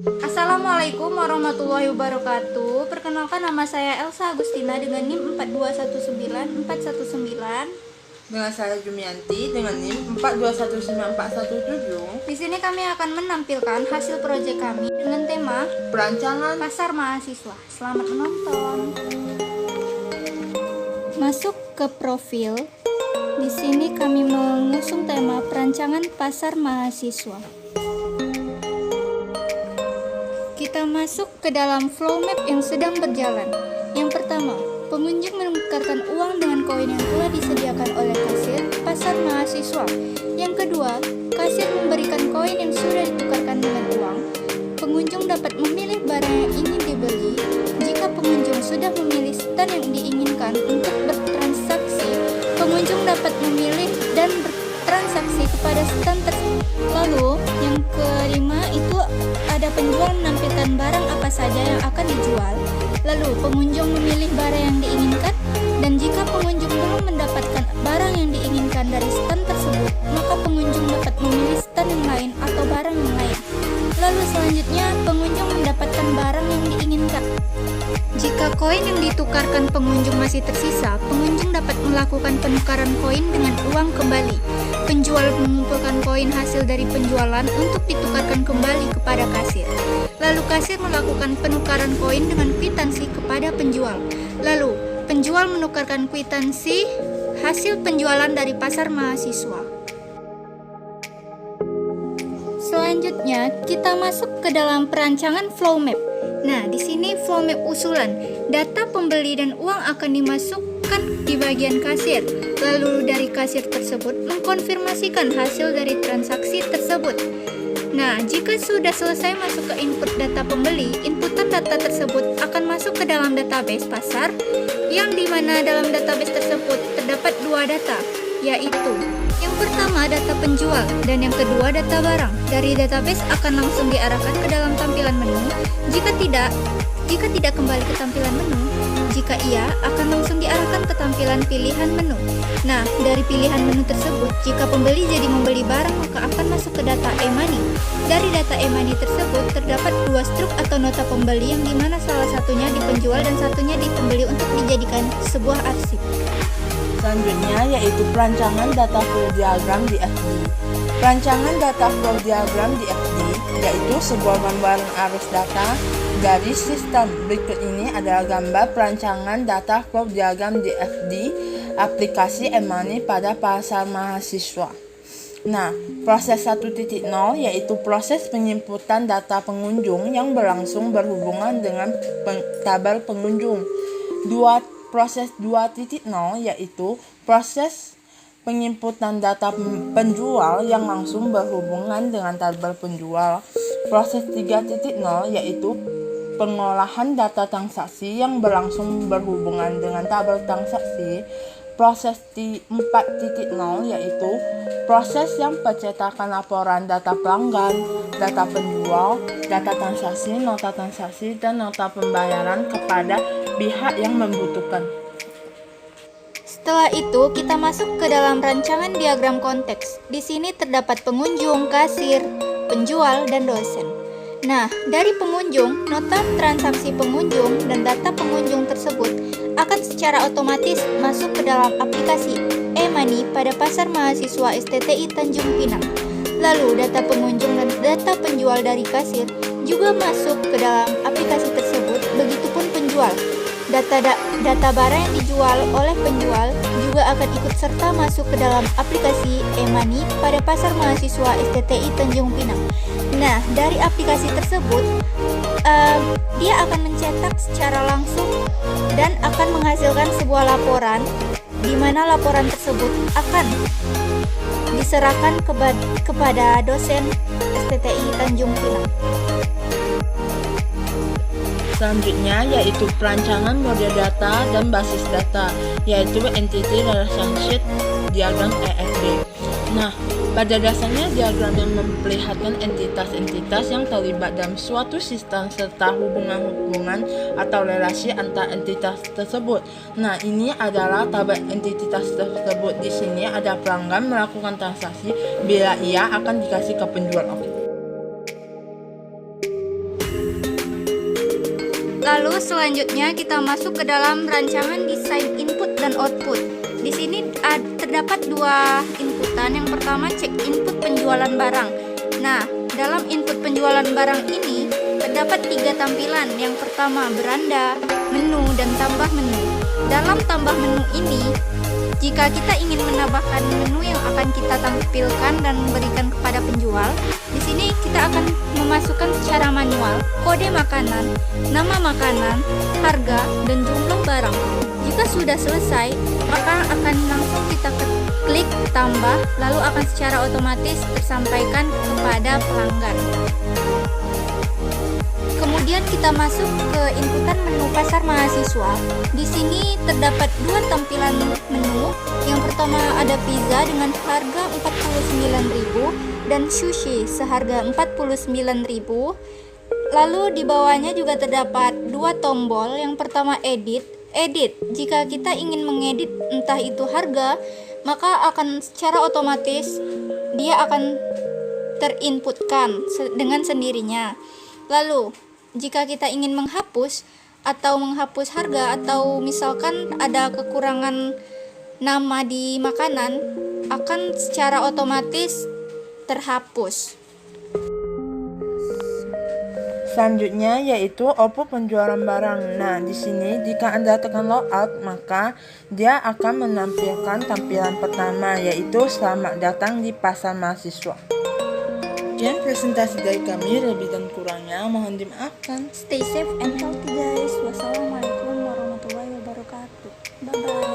Assalamualaikum warahmatullahi wabarakatuh. Perkenalkan, nama saya Elsa Agustina dengan NIM 4219419. Dengan saya Jumianti dengan NIM 4219417. Di sini kami akan menampilkan hasil proyek kami dengan tema Perancangan Pasar Mahasiswa. Selamat menonton. Masuk ke profil. Di sini kami mengusung tema perancangan pasar mahasiswa. Kita masuk ke dalam flow map yang sedang berjalan. Yang pertama, pengunjung menukarkan uang dengan koin yang telah disediakan oleh kasir pasar mahasiswa. Yang kedua, kasir memberikan koin yang sudah ditukarkan dengan uang. Pengunjung dapat memilih barang yang ingin dibeli. Jika pengunjung sudah memilih stand yang diinginkan untuk bertransaksi, pengunjung dapat memilih dan bertransaksi kepada stand tersebut. Lalu, yang kelima itu ada penjual menampilkan barang apa saja yang akan dijual. Lalu, pengunjung memilih barang yang diinginkan, dan jika pengunjung belum mendapatkan barang yang diinginkan dari stand tersebut, maka pengunjung dapat memilih stand yang lain atau barang yang lain. Lalu selanjutnya, pengunjung mendapatkan barang yang diinginkan. Jika koin yang ditukarkan pengunjung masih tersisa, pengunjung dapat melakukan penukaran koin dengan uang kembali. Penjual mengumpulkan koin hasil dari penjualan untuk ditukarkan kembali kepada kasir. Lalu kasir melakukan penukaran koin dengan kwitansi kepada penjual. Lalu penjual menukarkan kwitansi hasil penjualan dari pasar mahasiswa. Selanjutnya, kita masuk ke dalam perancangan flow map. Nah, di sini flow map usulan. Data pembeli dan uang akan dimasukkan di bagian kasir. Lalu dari kasir tersebut mengkonfirmasikan hasil dari transaksi tersebut. Nah, jika sudah selesai masuk ke input data pembeli, inputan data tersebut akan masuk ke dalam database pasar, yang dimana dalam database tersebut terdapat dua data, yaitu yang pertama data penjual dan yang kedua data barang. Dari database akan langsung diarahkan ke dalam tampilan menu. Jika tidak kembali ke tampilan menu, jika iya akan langsung diarahkan ke tampilan pilihan menu. Nah, dari pilihan menu tersebut, jika pembeli jadi membeli barang maka akan masuk ke data e-money. Dari data e-money tersebut terdapat dua struk atau nota pembeli yang dimana salah satunya di penjual dan satunya di pembeli untuk dijadikan sebuah arsip. selanjutnya yaitu perancangan data flow diagram di FD. Perancangan data flow diagram di FD yaitu sebuah gambaran arus data dari sistem. Berikut ini adalah gambar perancangan data flow diagram di FD aplikasi e-money pada pasar mahasiswa. Nah, proses 1.0 yaitu proses penginputan data pengunjung yang berlangsung berhubungan dengan tabel pengunjung. Proses 2.0 yaitu proses penginputan data penjual yang langsung berhubungan dengan tabel penjual. Proses 3.0 yaitu pengolahan data transaksi yang berlangsung berhubungan dengan tabel transaksi. Proses 4.0 yaitu proses yang pencetakan laporan data pelanggan, data penjual, data transaksi, dan nota pembayaran kepada pihak yang membutuhkan. Setelah itu, kita masuk ke dalam rancangan diagram konteks. Di sini terdapat pengunjung, kasir, penjual, dan dosen. Nah, dari pengunjung, nota transaksi pengunjung dan data pengunjung tersebut akan secara otomatis masuk ke dalam aplikasi e-money pada pasar mahasiswa STTI Tanjung Pinang. Lalu, data pengunjung dan data penjual dari kasir juga masuk ke dalam aplikasi tersebut, begitupun penjual. Data barang yang dijual oleh penjual juga akan ikut serta masuk ke dalam aplikasi e-money pada pasar mahasiswa STTI Tanjung Pinang. Nah, dari aplikasi tersebut, dia akan mencetak secara langsung dan akan menghasilkan sebuah laporan, di mana laporan tersebut akan diserahkan kepada dosen STTI Tanjung Pinang. Selanjutnya yaitu perancangan model data dan basis data, yaitu Entity Relationship Diagram ERD. Nah, pada dasarnya diagram yang memperlihatkan entitas-entitas yang terlibat dalam suatu sistem serta hubungan-hubungan atau relasi antar entitas tersebut. Nah, ini adalah tabel entitas tersebut. Di sini ada pelanggan melakukan transaksi bila ia akan dikasih ke penjual. Lalu selanjutnya kita masuk ke dalam rancangan desain input dan output. Di sini terdapat dua inputan. Yang pertama cek input penjualan barang. Nah, dalam input penjualan barang ini terdapat 3 tampilan. Yang pertama beranda, menu, dan tambah menu. Dalam tambah menu ini, jika kita ingin menambahkan menu yang akan kita tampilkan dan berikan kepada penjual, di sini kita akan memasukkan secara manual kode makanan, nama makanan, harga, dan jumlah barang. Jika sudah selesai, maka akan langsung kita klik tambah, lalu akan secara otomatis tersampaikan kepada pelanggan. Kemudian kita masuk ke inputan menu pasar mahasiswa. Di sini terdapat 2 tampilan menu. Yang pertama ada pizza dengan harga 49.000 dan sushi seharga 49.000. Lalu di bawahnya juga terdapat 2 tombol. Yang pertama edit. Jika kita ingin mengedit entah itu harga, maka akan secara otomatis dia akan terinputkan dengan sendirinya. Lalu jika kita ingin menghapus harga, atau misalkan ada kekurangan nama di makanan, akan secara otomatis terhapus. Selanjutnya yaitu output penjualan barang. Nah, di sini jika Anda tekan logout, maka dia akan menampilkan tampilan pertama, yaitu selamat datang di pasar mahasiswa. Sekian presentasi dari kami, lebih dan kurangnya mohon dimaafkan. Stay safe and healthy guys. Wassalamualaikum warahmatullahi wabarakatuh. Bye bye.